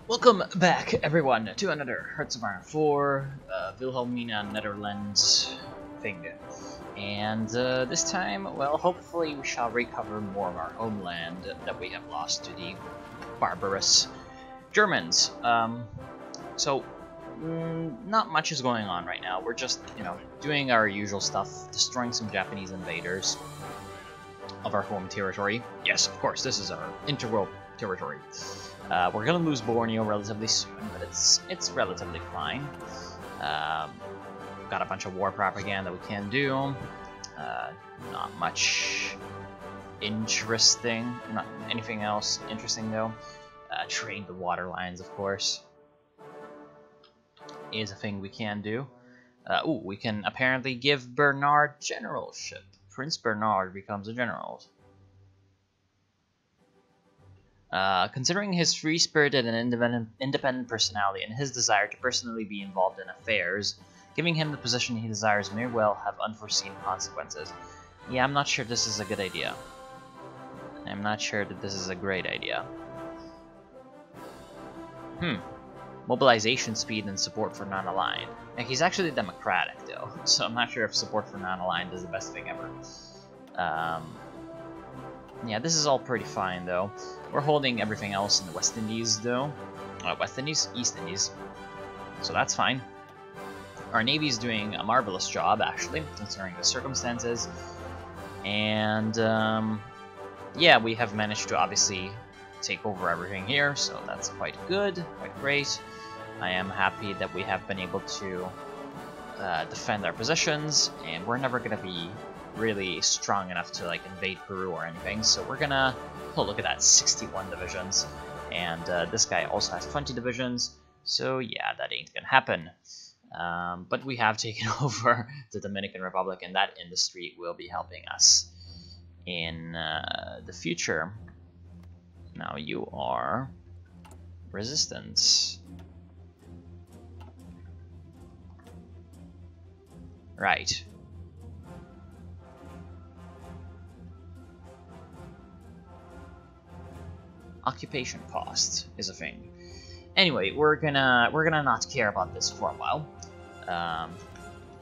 Welcome back, everyone, to another Hearts of Iron 4 Wilhelmina Netherlands thing. And this time, well, hopefully we shall recover more of our homeland that we have lost to the barbarous Germans. Not much is going on right now. We're just, doing our usual stuff, destroying some Japanese invaders of our home territory. Yes, of course, this is our integral territory. We're gonna lose Borneo relatively soon, but it's relatively fine. Got a bunch of war propaganda we can do. Not much interesting. Not anything else interesting though. Train the water lines, of course, is a thing we can do. We can apparently give Bernard generalship. Prince Bernard becomes a general. Considering his free-spirited and independent personality and his desire to personally be involved in affairs, giving him the position he desires may well have unforeseen consequences. Yeah, I'm not sure this is a good idea. I'm not sure that this is a great idea. Mobilization speed and support for non-aligned. Like, he's actually democratic, though, so I'm not sure if support for non-aligned is the best thing ever. Yeah, this is all pretty fine, though. We're holding everything else in the West Indies, though. West Indies? East Indies. So that's fine. Our Navy's doing a marvelous job, actually, considering the circumstances. And, yeah, we have managed to obviously take over everything here, so that's quite good, quite great. I am happy that we have been able to defend our positions, and we're never going to be really strong enough to like invade Peru or anything, so we're gonna look at that, 61 divisions, and this guy also has 20 divisions, so yeah, that ain't gonna happen. But we have taken over the Dominican Republic, and that industry will be helping us in the future. Now you are resistance, right? Occupation cost is a thing. Anyway, we're gonna not care about this for a while,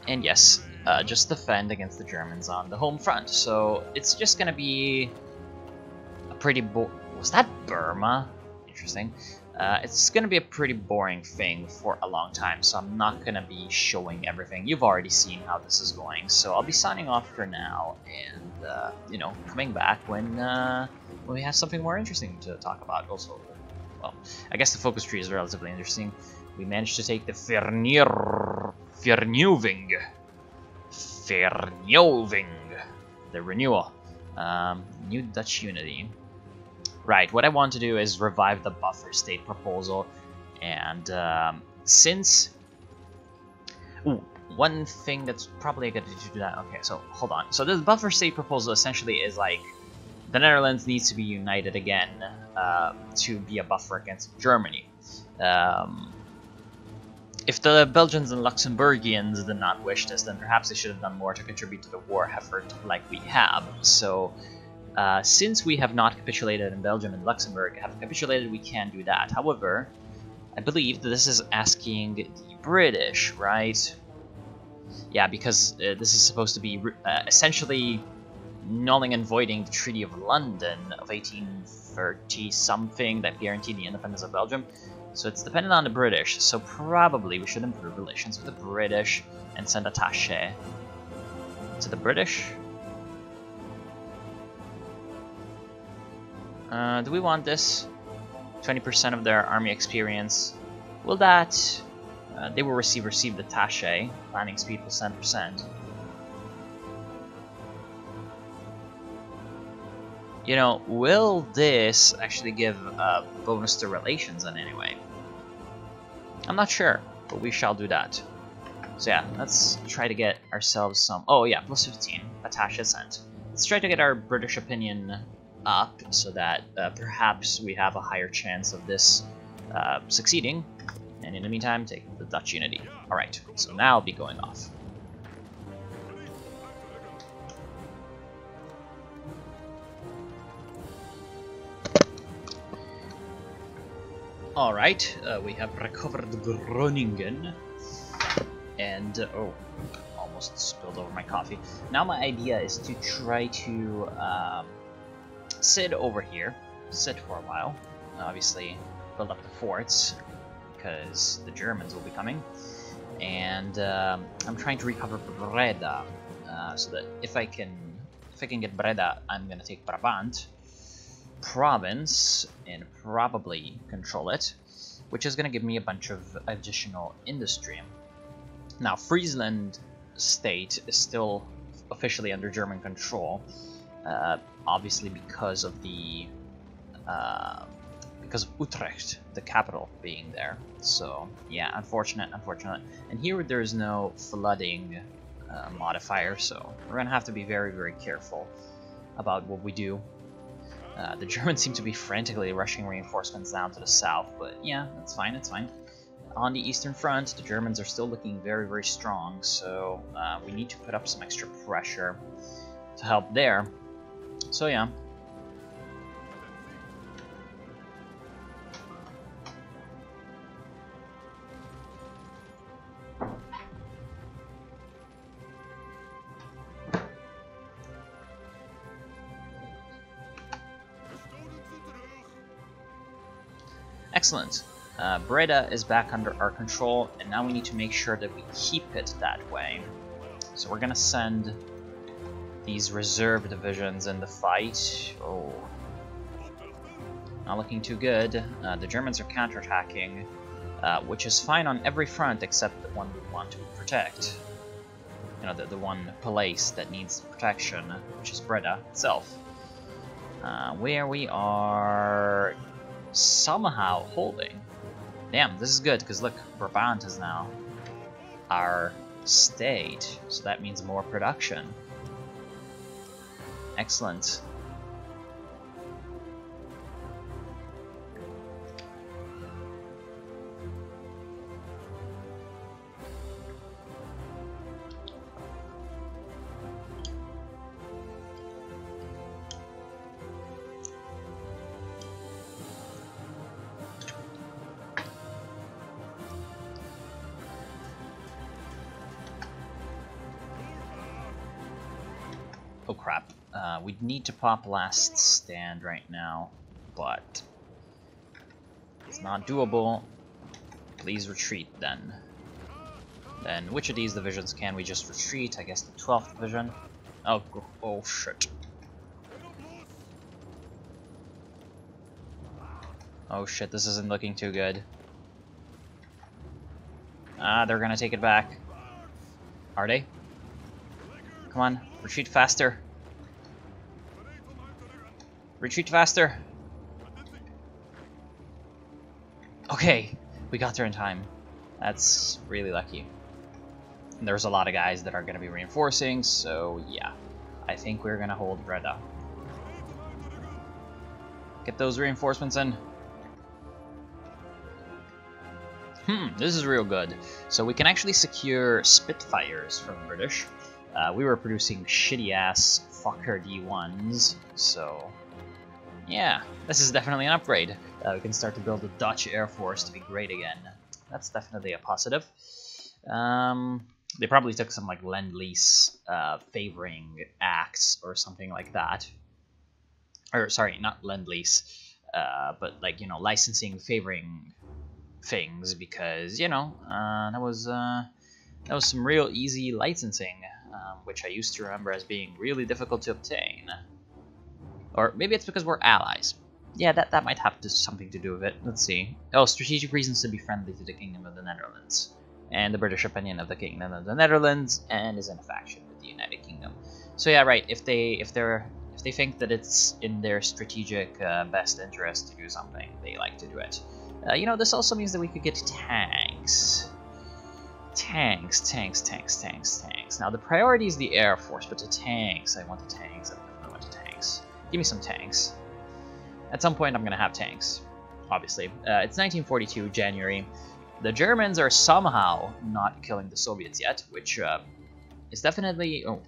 and yes, just defend against the Germans on the home front. So it's just gonna be a pretty was that Burma? Interesting. It's gonna be a pretty boring thing for a long time, so I'm not gonna be showing everything. You've already seen how this is going, so I'll be signing off for now, and coming back when we have something more interesting to talk about. Also, well, I guess the focus tree is relatively interesting. We managed to take the Vernieuwing, the renewal, New Dutch Unity. Right, what I want to do is revive the buffer state proposal, and since... one thing that's probably good to do that... Okay, so, hold on. So this buffer state proposal essentially is like, the Netherlands needs to be united again to be a buffer against Germany. If the Belgians and Luxembourgians did not wish this, then perhaps they should have done more to contribute to the war effort like we have. So... since we have not capitulated and Belgium and Luxembourg have capitulated, we can do that. However, I believe that this is asking the British, right? Yeah, because this is supposed to be essentially nulling and voiding the Treaty of London of 1830-something that guaranteed the independence of Belgium. So it's dependent on the British, so probably we should improve relations with the British and send attaché to the British. Do we want this? 20% of their army experience. Will that... they will receive attaché. Planning speed plus 10%. You know, will this actually give a bonus to relations in any way? I'm not sure, but we shall do that. So yeah, let's try to get ourselves some... Oh yeah, plus 15. Attaché sent. Let's try to get our British opinion up so that perhaps we have a higher chance of this succeeding, and in the meantime take the Dutch unity. Alright, so now I'll be going off. Alright, we have recovered Groningen. And, oh, almost spilled over my coffee. Now my idea is to try to sit over here, sit for a while, obviously build up the forts, because the Germans will be coming. And I'm trying to recover Breda, so that if I can get Breda, I'm gonna take Brabant province and probably control it, which is gonna give me a bunch of additional industry. Now Friesland state is still officially under German control, obviously because of the because of Utrecht, the capital, being there. So yeah, unfortunate. And here there is no flooding modifier, so we're gonna have to be very, very careful about what we do. The Germans seem to be frantically rushing reinforcements down to the south, but yeah, that's fine, it's fine. On the Eastern Front, the Germans are still looking very, very strong, so we need to put up some extra pressure to help there. So yeah. Excellent. Breda is back under our control, and now we need to make sure that we keep it that way. So we're gonna send these reserve divisions in the fight. Oh, not looking too good. The Germans are counterattacking, which is fine on every front except the one we want to protect. You know, the one place that needs protection, which is Breda itself. Where we are somehow holding. Damn, this is good, because look, Brabant is now our state, so that means more production. Excellent. Oh crap, we need to pop last stand right now, but it's not doable. Please retreat then. Then which of these divisions can we just retreat? I guess the 12th division. Oh shit. Oh shit, this isn't looking too good. They're gonna take it back. Are they? Come on, retreat faster. Retreat faster. Okay, we got there in time. That's really lucky. And there's a lot of guys that are going to be reinforcing, so yeah. I think we're going to hold Breda. Get those reinforcements in. This is real good. So we can actually secure Spitfires from the British. We were producing shitty-ass Fokker D1s, so yeah, this is definitely an upgrade. We can start to build the Dutch Air Force to be great again. That's definitely a positive. They probably took some like Lend-Lease favoring acts or something like that. Or sorry, not Lend-Lease, but like, you know, licensing favoring things, because, you know, that was some real easy licensing, which I used to remember as being really difficult to obtain. Or maybe it's because we're allies. Yeah, that might have something to do with it. Let's see. Oh, strategic reasons to be friendly to the Kingdom of the Netherlands. And the British opinion of the Kingdom of the Netherlands, and is in a faction with the United Kingdom. So yeah, right, if they think that it's in their strategic best interest to do something, they like to do it. You know, this also means that we could get tanks. Tanks. Now, the priority is the Air Force, but the tanks, I want the tanks. I definitely want the tanks. Give me some tanks. At some point, I'm going to have tanks, obviously. It's 1942, January. The Germans are somehow not killing the Soviets yet, which is definitely... Oh,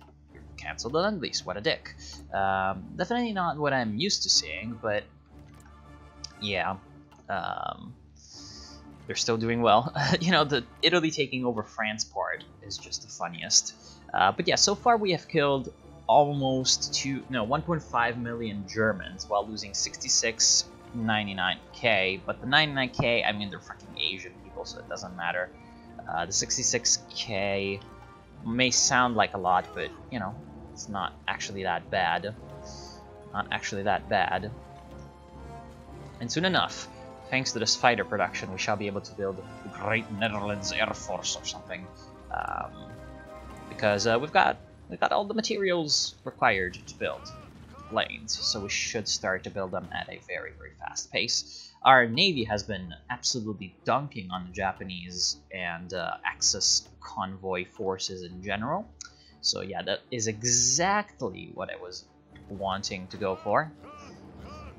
cancel the Lend-Lease, what a dick. Definitely not what I'm used to seeing, but yeah. They're still doing well. You know, the Italy taking over France part is just the funniest. But yeah, so far we have killed almost 1.5 million Germans while losing 99K. But the 99K, I mean, they're fucking Asian people, so it doesn't matter. The 66K may sound like a lot, but, you know, it's not actually that bad. Not actually that bad. And soon enough, thanks to this fighter production, we shall be able to build the Great Netherlands Air Force or something, because we've got all the materials required to build planes, so we should start to build them at a very, very fast pace. Our navy has been absolutely dunking on the Japanese and Axis convoy forces in general. So yeah, that is exactly what I was wanting to go for.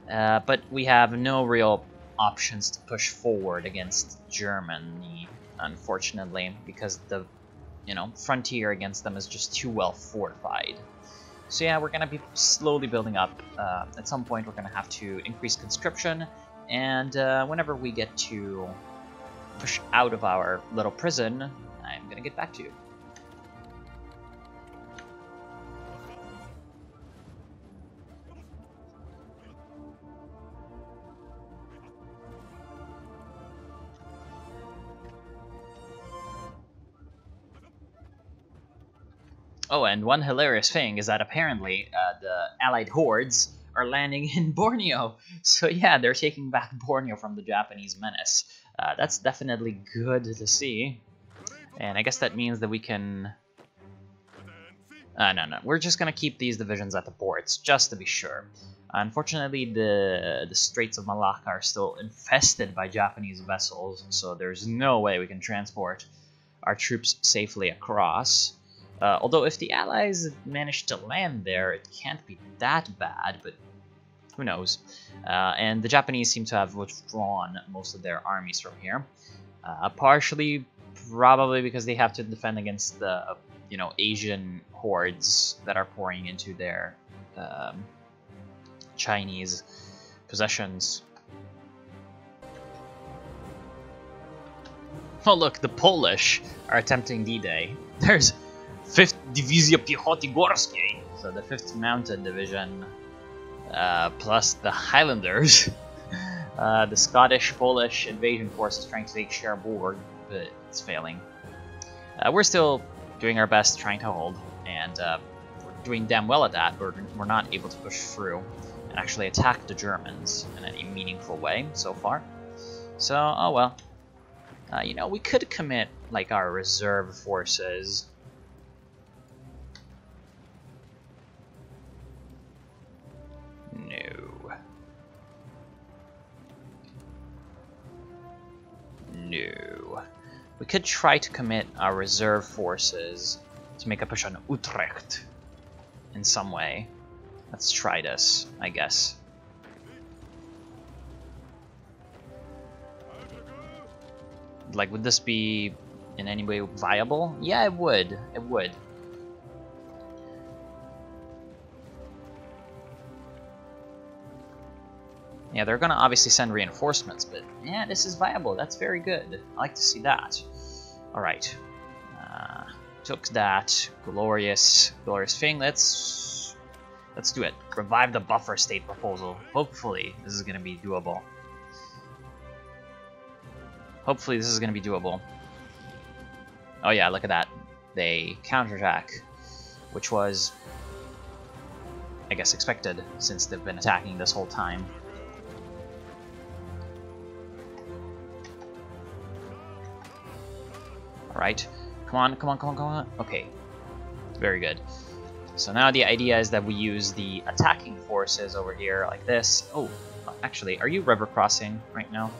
But we have no real options to push forward against Germany, unfortunately, because the frontier against them is just too well fortified. So yeah, we're gonna be slowly building up. At some point, we're gonna have to increase conscription, and whenever we get to push out of our little prison, I'm gonna get back to you. Oh, and one hilarious thing is that apparently the Allied hordes are landing in Borneo. So yeah, they're taking back Borneo from the Japanese menace. That's definitely good to see. And I guess that means that we can... no. We're just going to keep these divisions at the ports, just to be sure. Unfortunately, the Straits of Malacca are still infested by Japanese vessels, so there's no way we can transport our troops safely across. Although if the Allies manage to land there, it can't be that bad, but who knows. And the Japanese seem to have withdrawn most of their armies from here. Partially, probably because they have to defend against the, Asian hordes that are pouring into their Chinese possessions. Oh look, the Polish are attempting D-Day. There's 5th Dywizja Piechoty Górskiej, so the 5th Mounted Division, plus the Highlanders. The Scottish-Polish invasion force is trying to take Cherbourg, but it's failing. We're still doing our best trying to hold, and we're doing damn well at that, but we're not able to push through and actually attack the Germans in any meaningful way so far. So, oh well. We could commit, like, our reserve forces. No. We could try to commit our reserve forces to make a push on Utrecht in some way. Let's try this, I guess. Like, would this be in any way viable? Yeah, it would. It would. Yeah, they're gonna obviously send reinforcements, but yeah, this is viable. That's very good. I like to see that. All right, took that glorious thing. Let's do it. Revive the buffer state proposal. Hopefully, this is gonna be doable. Hopefully, this is gonna be doable. Oh yeah, look at that. They counterattack, which was, I guess, expected since they've been attacking this whole time. Alright, come on. Okay, very good. So now the idea is that we use the attacking forces over here like this. Oh, actually, are you river crossing right now?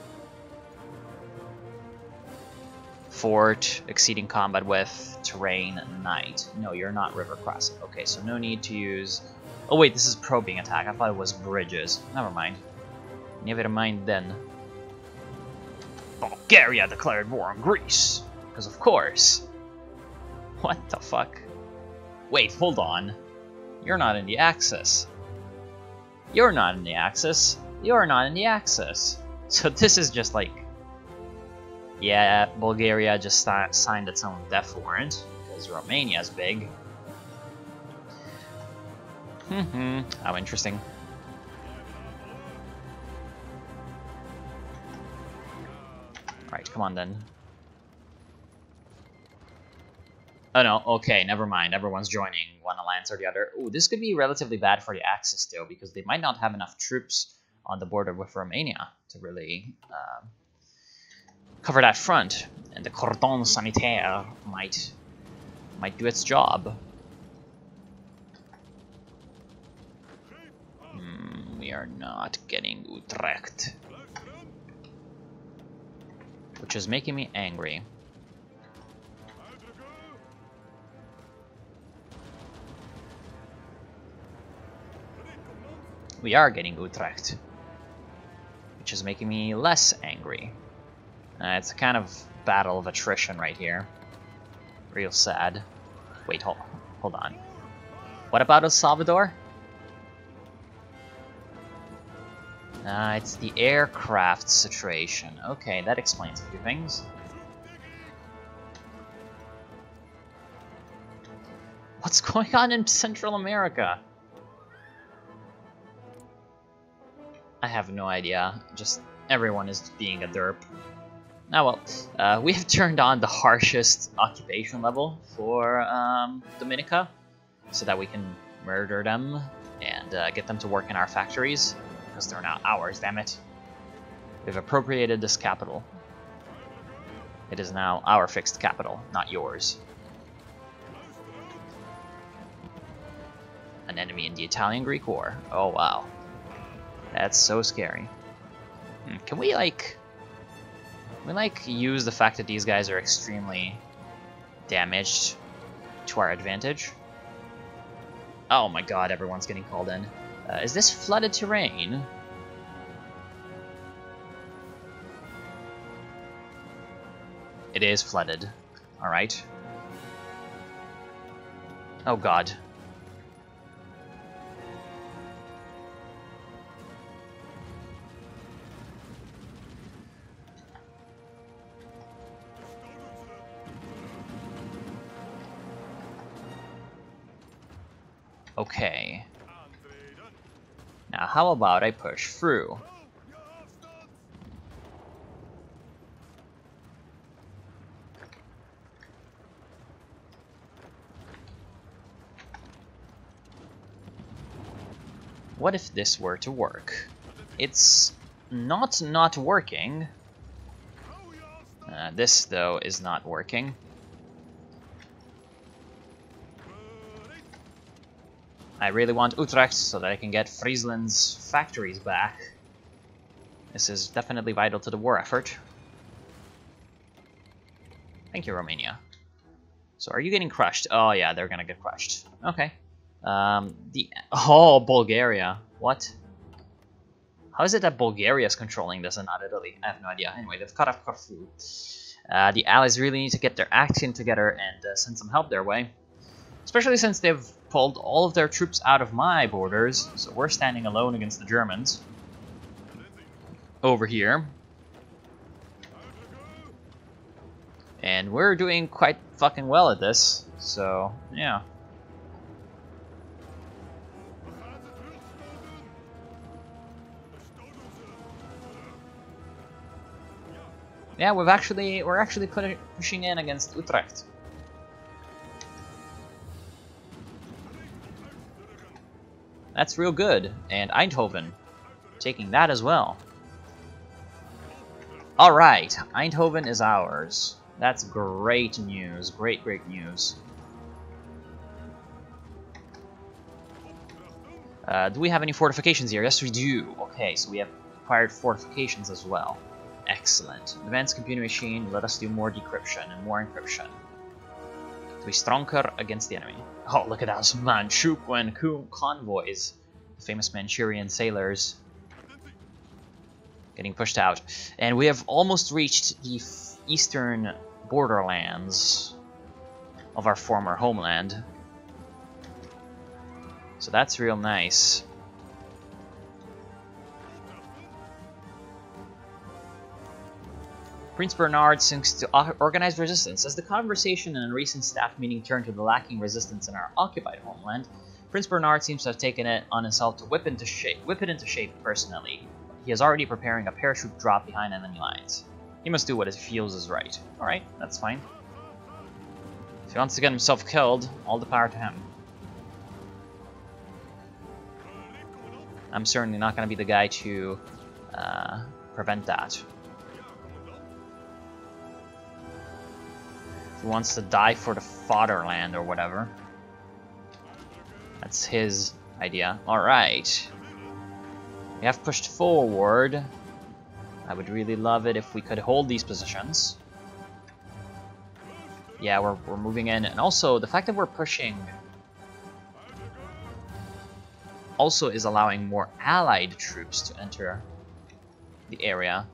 Fort, exceeding combat width, terrain, night. No, you're not river crossing. Okay, so no need to use... Oh wait, this is probing attack. I thought it was bridges. Never mind. Never mind then. Bulgaria declared war on Greece. Because of course. What the fuck? Wait, hold on. You're not in the Axis. You're not in the Axis. You're not in the Axis. So this is just like... Yeah, Bulgaria just signed its own death warrant, because Romania's big. How interesting. Alright, come on then. Oh no, okay, never mind. Everyone's joining one alliance or the other. Ooh, this could be relatively bad for the Axis though, because they might not have enough troops on the border with Romania to really cover that front. And the cordon sanitaire might do its job. We are not getting Utrecht, which is making me angry. We are getting Utrecht, which is making me less angry. It's a kind of battle of attrition right here. Real sad. Wait, hold on. What about El Salvador? It's the aircraft situation. Okay, that explains a few things. What's going on in Central America? I have no idea. Just everyone is being a derp. Now, well, we have turned on the harshest occupation level for Dominica, so that we can murder them and get them to work in our factories, because they're now ours, damn it. We've appropriated this capital. It is now our fixed capital, not yours. An enemy in the Italian-Greek War. Oh, wow. That's so scary. Can we, like... use the fact that these guys are extremely damaged to our advantage? Oh my god, everyone's getting called in. Is this flooded terrain? It is flooded. Alright. Oh god. Okay. Now, how about I push through? What if this were to work? It's not working. This, though, is not working. I really want Utrecht so that I can get Friesland's factories back. This is definitely vital to the war effort. Thank you, Romania. So are you getting crushed? Oh yeah, they're gonna get crushed. Okay. Oh, Bulgaria. What? How is it that Bulgaria is controlling this and not Italy? I have no idea. Anyway, they've cut off Corfu. The Allies really need to get their action together and send some help their way. Especially since they've pulled all of their troops out of my borders, so we're standing alone against the Germans. Over here. And we're doing quite fucking well at this, so, yeah. Yeah, we're actually pushing in against Utrecht. That's real good. And Eindhoven, taking that as well. Alright, Eindhoven is ours. That's great news. Great news. Do we have any fortifications here? Yes, we do. Okay, so we have acquired fortifications as well. Excellent. Advanced computer machine, let us do more decryption and more encryption. To be stronger against the enemy. Oh, look at those Manchukuo and convoys. The famous Manchurian sailors. Getting pushed out. And we have almost reached the eastern borderlands of our former homeland. So that's real nice. Prince Bernard seeks to organize resistance. As the conversation in a recent staff meeting turned to the lacking resistance in our occupied homeland, Prince Bernard seems to have taken it on himself to whip it into shape personally. He is already preparing a parachute drop behind enemy lines. He must do what he feels is right. Alright, that's fine. If he wants to get himself killed, all the power to him. I'm certainly not going to be the guy to prevent that. If he wants to die for the fatherland or whatever, that's his idea. Alright. We have pushed forward. I would really love it if we could hold these positions. Yeah, we're moving in. And also, the fact that we're pushing also is allowing more allied troops to enter the area.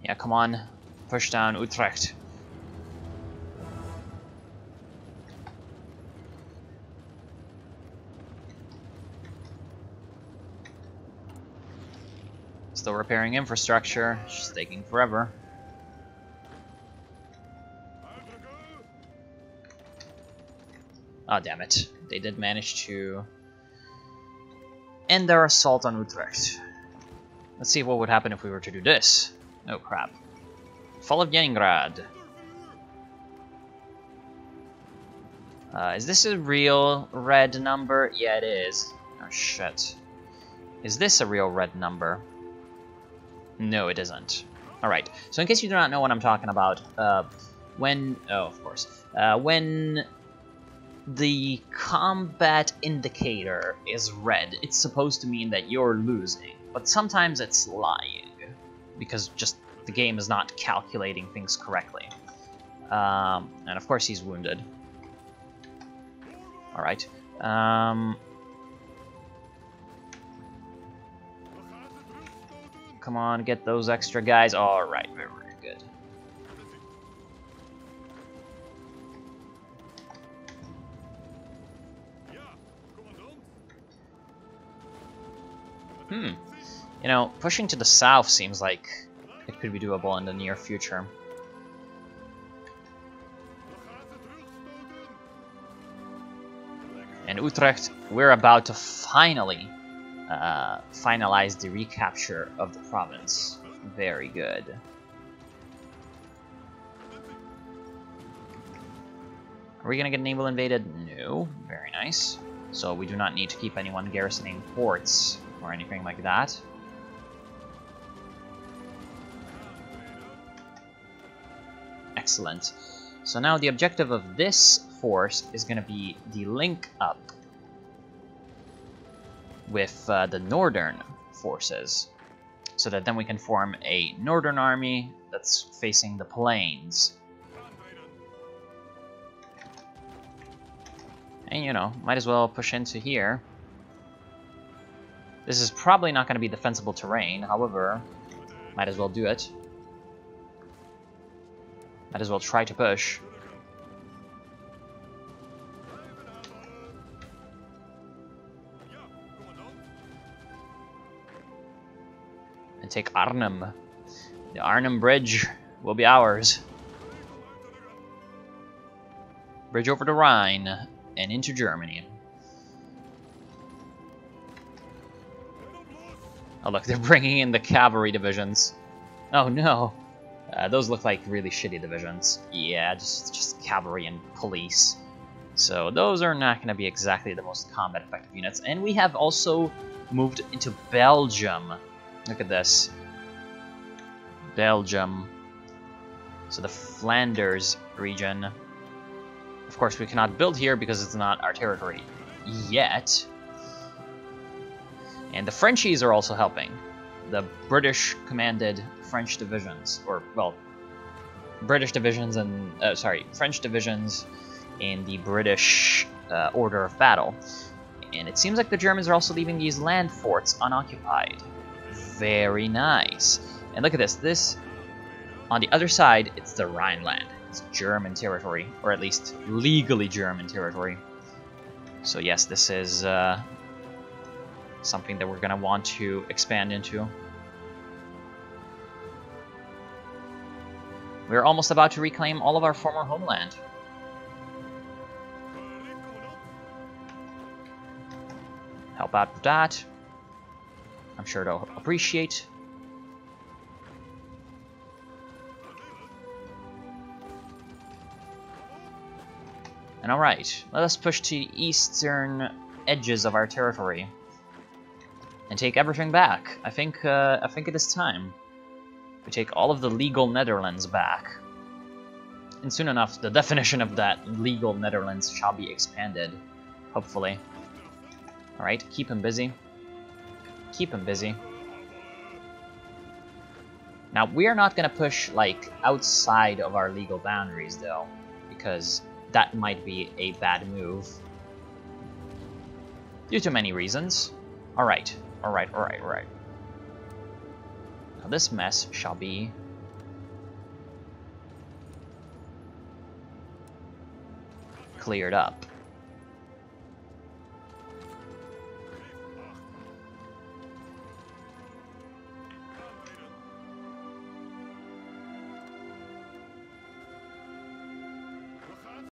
Yeah, come on. Push down Utrecht. Still repairing infrastructure. It's just taking forever. Oh, damn it. They did manage to end their assault on Utrecht. Let's see what would happen if we were to do this. Oh, crap. Fall of Leningrad. Is this a real red number? Yeah, it is. Oh, shit. Is this a real red number? No, it isn't. Alright, so in case you do not know what I'm talking about, when the combat indicator is red, it's supposed to mean that you're losing, but sometimes it's lying, because just the game is not calculating things correctly. And of course he's wounded. Alright. Come on, get those extra guys. Alright, very, very good. You know, pushing to the south seems like it could be doable in the near future. And Utrecht, we're about to finally finalize the recapture of the province. Very good. Are we gonna get naval invaded? No. Very nice. So we do not need to keep anyone garrisoning ports or anything like that. Excellent. So now the objective of this force is going to be the link up with the northern forces, so that then we can form a northern army that's facing the plains. And, you know, might as well push into here. This is probably not going to be defensible terrain, however, might as well do it. Might as well try to push. And take Arnhem. The Arnhem Bridge will be ours. Bridge over the Rhine and into Germany. Oh look, they're bringing in the cavalry divisions. Oh no. Those look like really shitty divisions. Yeah, just cavalry and police. So those are not going to be exactly the most combat effective units. And we have also moved into Belgium. Look at this. Belgium. So the Flanders region. Of course, we cannot build here because it's not our territory yet. And the Frenchies are also helping. The British commanded French divisions, or, well, British divisions and, French divisions in the British order of battle. And it seems like the Germans are also leaving these land forts unoccupied. Very nice. And look at this. On the other side, it's the Rhineland. It's German territory, or at least legally German territory. So yes, this is something that we're going to want to expand into. We're almost about to reclaim all of our former homeland. Help out with that. I'm sure they'll appreciate. And alright, let us push to the eastern edges of our territory and take everything back. I think it is time. We take all of the legal Netherlands back. And soon enough, the definition of that legal Netherlands shall be expanded. Hopefully. Alright, keep him busy. Keep him busy. Now, we are not going to push, like, outside of our legal boundaries, though. Because that might be a bad move. Due to many reasons. Alright, alright. Now this mess shall be cleared up.